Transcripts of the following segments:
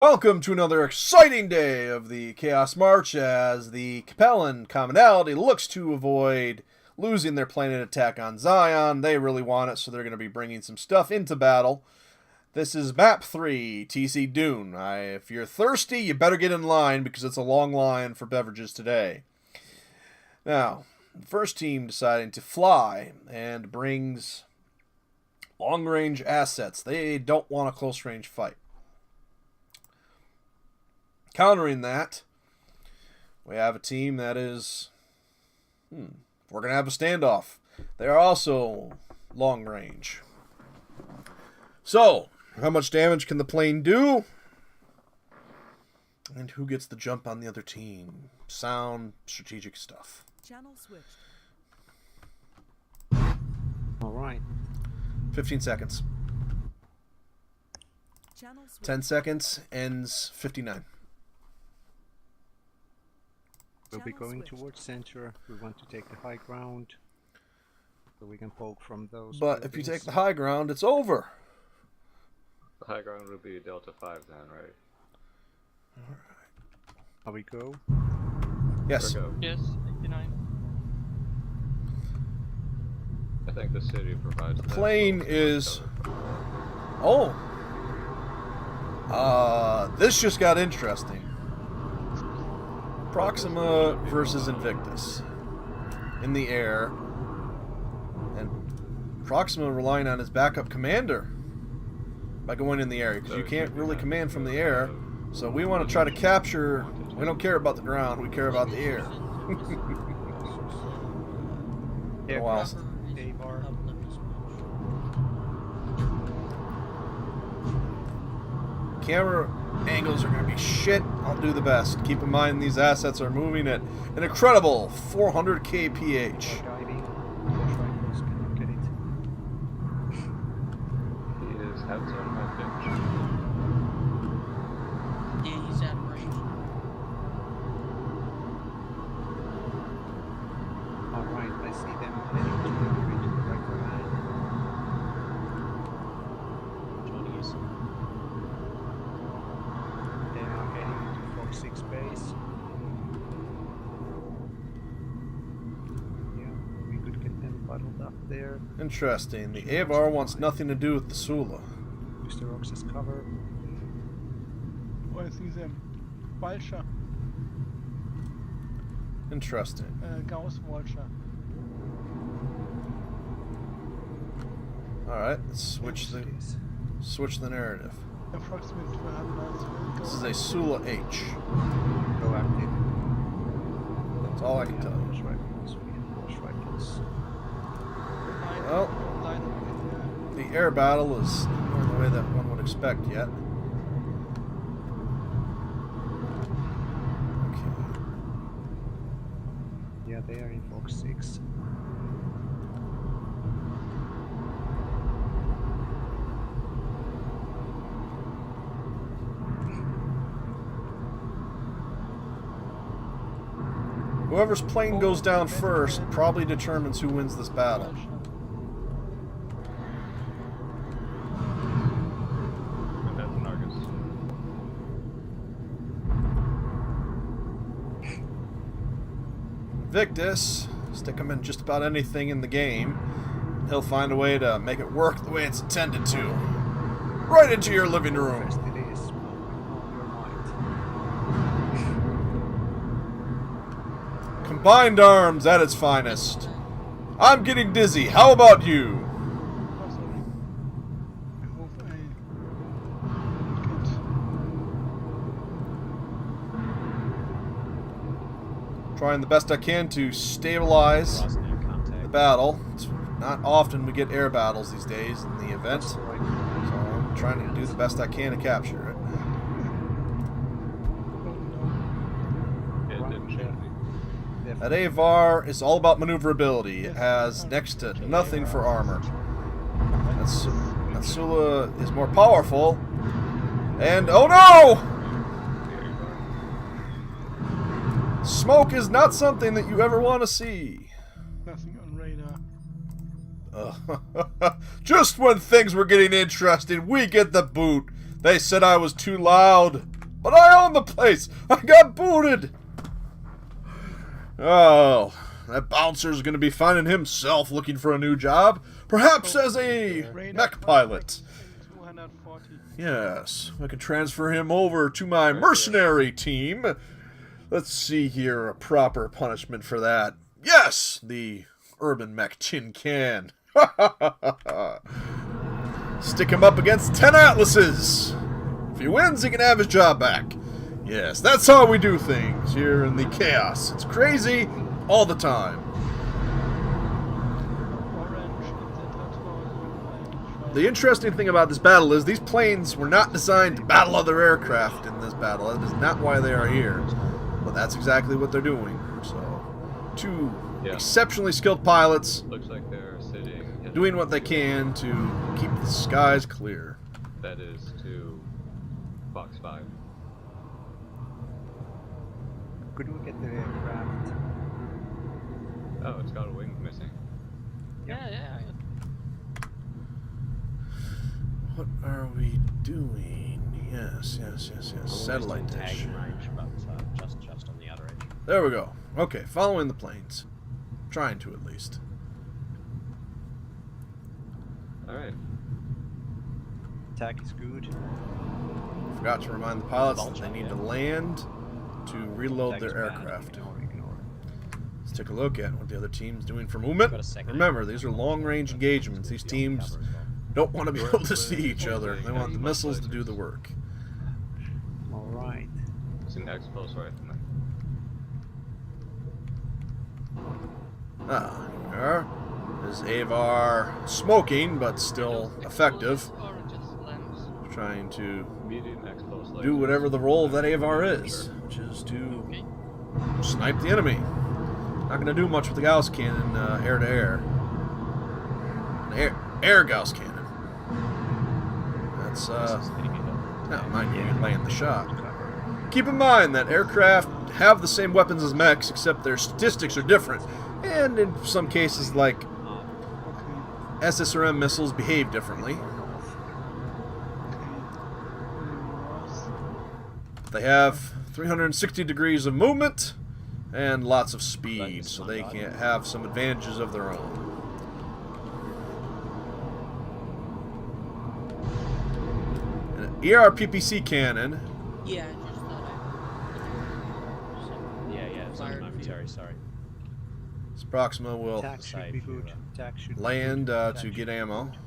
Welcome to another exciting day of the Chaos March as the Capellan Commonality looks to avoid losing their planet attack on Zion. They really want it, so they're going to be bringing some stuff into battle. This is Map 3, TC Dune. If you're thirsty, you better get in line because it's a long line for beverages today. Now, the first team deciding to fly and brings long-range assets. They don't want a close-range fight. Countering that, we have a team that is, we're going to have a standoff. They are also long range. So, how much damage can the plane do? And who gets the jump on the other team? Sound, strategic stuff. Channel switched. All right. 15 seconds. Channel switched. 10 seconds, ends 59. We'll be going towards center. We want to take the high ground, so we can poke from those. But if you take the high ground, it's over. The high ground would be Delta 5 then, right? How we go? Yes. Go. Yes, 89. I think the city provides. The plane is. Oh. This just got interesting. Proxima versus Invictus in the air, and Proxima relying on his backup commander by going in the air because you can't really command from the air. So we want to try to capture. We don't care about the ground. We care about the air. Wow. Camera angles are going to be shit. I'll do the best. Keep in mind these assets are moving at an incredible 400 kph. He is outside of my pitch. Yeah, he's out of range. Alright, I see them heading to the right command. They are heading to Fox 6 base. Yeah, we could get them bottled up there. Interesting. The Avar wants nothing to do with the Sula. Use the rocks as cover. Oh, I see them. Vulture. Interesting. Gauss Vulture. Alright, let's switch the narrative. Approximately 200 This is a Sula H. Go active. That's all I can tell you. Force rifles, we have force rifles. Well, the air battle is not the way that one would expect yet. Okay. Yeah, they are in Fox 6. Whoever's plane goes down first probably determines who wins this battle. And that's an Argus. Victus, stick him in just about anything in the game. He'll find a way to make it work the way it's intended to. Right into your living room. First it is, with all your might. Combined arms at its finest. I'm getting dizzy. How about you? Oh, sorry. I hope I get. Trying the best I can to stabilize the battle. It's not often we get air battles these days in the event. So I'm trying to do the best I can to capture it. It didn't shoot me. That Avar is all about maneuverability. It has next to nothing for armor. That Sula is more powerful. And oh no! Smoke is not something that you ever want to see. Nothing on radar. Just when things were getting interesting, we get the boot. They said I was too loud, but I own the place. I got booted. Oh, that bouncer's going to be finding himself looking for a new job, perhaps as a mech pilot. 240. Yes, I can transfer him over to my mercenary team. Let's see here, a proper punishment for that. Yes, the urban mech tin can. Stick him up against 10 atlases. If he wins, he can have his job back. Yes, that's how we do things here in the chaos. It's crazy all the time. Orange, etc. The interesting thing about this battle is these planes were not designed to battle other aircraft in this battle. That is not why they are here. But that's exactly what they're doing. So, two exceptionally skilled pilots Looks like they're sitting. doing what they can to keep the skies clear. That is to Fox 5. Could we get the aircraft? Oh, it's got a wing missing. Yeah. What are we doing? Yes. Satellite dish. Tagging range, but just on the other edge. There we go. Okay, following the planes. Trying to, at least. Alright. Attack is good. Forgot to remind the pilots that they need to land to reload Attack their is bad. aircraft. Ignore it. Let's take a look at what the other team's doing for movement. Got a second. Remember, these are long-range engagements. These teams don't want to be able to see each other. They want the missiles to do the work. Alright. It's an X close right than that. Ah, here we are. Is Avar smoking, but still effective. Orange's lamps. Trying to Medium X close. do whatever the role of that Avar is, which is to Okay. snipe the enemy. Not going to do much with the Gauss cannon air-to-air. An air Gauss cannon. That's, not mind you, land the shot. Keep in mind that aircraft have the same weapons as mechs, except their statistics are different. And in some cases, like Okay. SSRM missiles behave differently. They have 360 degrees of movement and lots of speed, so they can have some advantages of their own. An ERPPC cannon. Yeah, I just thought Yeah, it's Fired momentary, sorry. This Proxima will Attack should be good. Attack should be land good. Attack to should get be ammo. good.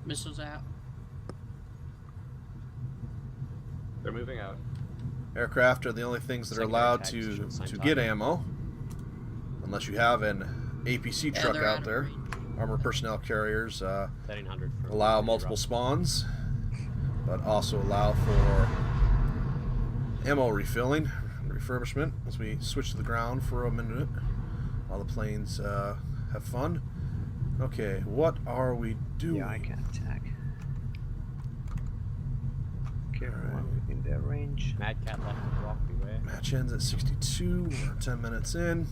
missiles out. They're moving out. Aircraft are the only things that are Secondary allowed tags should to at the same get time. ammo, unless you have an APC Yeah, truck they're out of there. range. Armored personnel carriers 1300 for allow multiple spawns, but also allow for ammo refilling and refurbishment as we switch to the ground for a minute while the planes have fun. Okay, what are we doing? Yeah, I can attack. Careful, Alright. I'm within their range. Mad Cat left the rock, beware. Match ends at 62. We're 10 minutes in.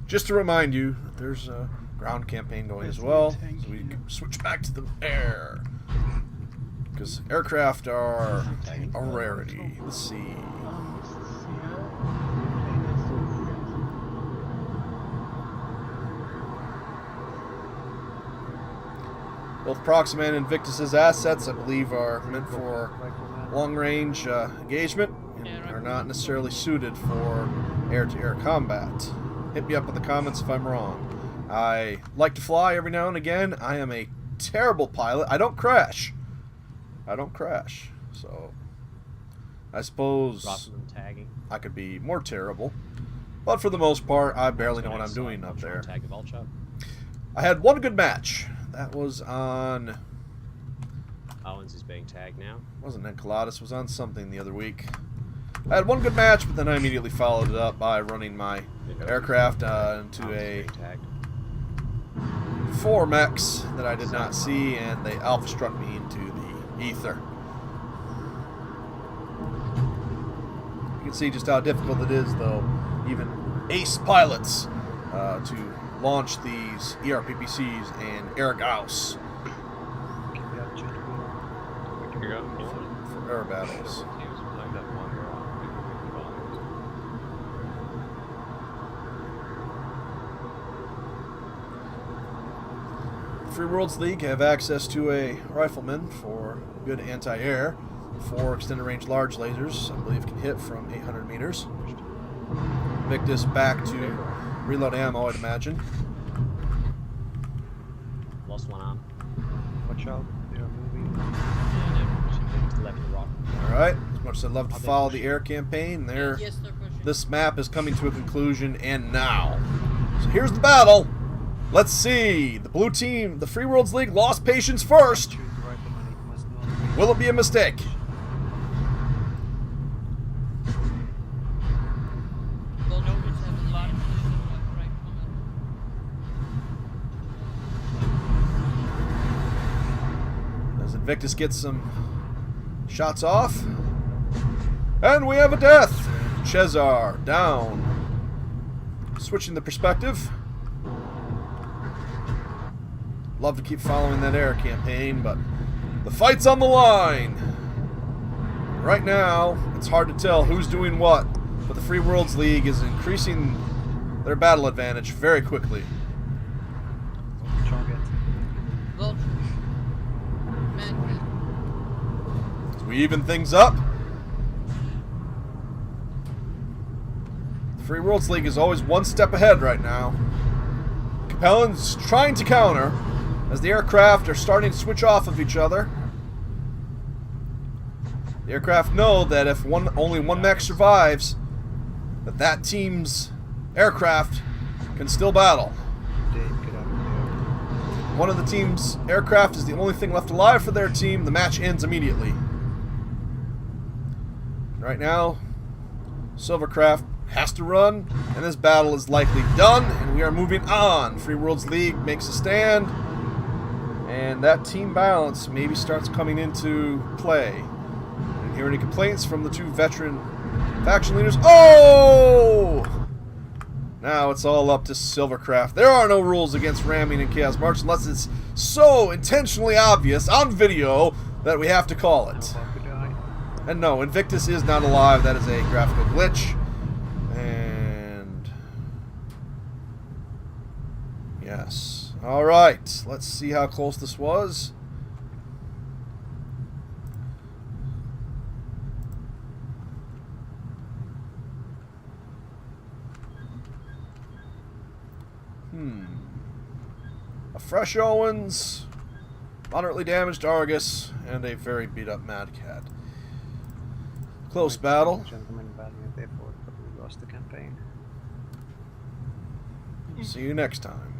Just to remind you that there's a ground campaign going as well, so we can switch back to the air. Because aircraft are a rarity. Let's see. Both Proxima and Invictus's assets, I believe, are meant for long-range engagement and are not necessarily suited for air-to-air combat. Hit me up in the comments if I'm wrong. I like to fly every now and again. I am a terrible pilot. I don't crash. So I suppose Rather than tagging. I could be more terrible. But for the most part, I barely know what I'm doing up there. Tag the vulture. I had one good match. That was on... Owens is being tagged now. wasn't Enceladus, was on something the other week. I had one good match, but then I immediately followed it up by running my aircraft into Owens is a being tagged. 4 mechs that I did not see, and they alpha struck me into the ether. You can see just how difficult it is, though, even ace pilots, to launch these ERPPCs and air Gauss. Keep it up, gentlemen. We're air battles. Teams like that one around The Free Worlds League have access to a rifleman for good anti-air. 4 extended range large lasers, I believe, can hit from 800 meters. Victus back to reload ammo, I'd imagine. Lost one arm. Watch out, they are moving. Yeah, they're pushing to the left of the rock. Alright, as much as I'd love to follow the air campaign, there. Yes, they're pushing. This map is coming to a conclusion, and now. So here's the battle. Let's see. The blue team, the Free Worlds League, lost patience first. Shoot the rifleman, it must not be. Will it be a mistake? Vultures have a lot of position left, right, coming. As Invictus gets some shots off. And we have a death. Cesar down. Switching the perspective. Love to keep following that air campaign, but the fight's on the line. Right now, it's hard to tell who's doing what, but the Free Worlds League is increasing their battle advantage very quickly. Target. Vultures. Magnet. As we even things up, the Free Worlds League is always one step ahead right now. Capellan's trying to counter as the aircraft are starting to switch off of each other. The aircraft know that if only one mech survives, that team's aircraft can still battle. Dave, get out of there. One of the team's aircraft is the only thing left alive for their team. The match ends immediately. Right now, Silvercraft has to run, and this battle is likely done, and we are moving on. Free Worlds League makes a stand, and that team balance maybe starts coming into play. I didn't hear any complaints from the 2 veteran faction leaders. Oh! Now it's all up to Silvercraft. There are no rules against ramming in Chaos March unless it's so intentionally obvious on video that we have to call it. About to die. And no, Invictus is not alive. That is a graphical glitch. And yes. All right. Let's see how close this was. A fresh Owens, moderately damaged Argus, and a very beat up Mad Cat. Close battle. Gentlemen, valiant effort, but we lost the campaign. See you next time.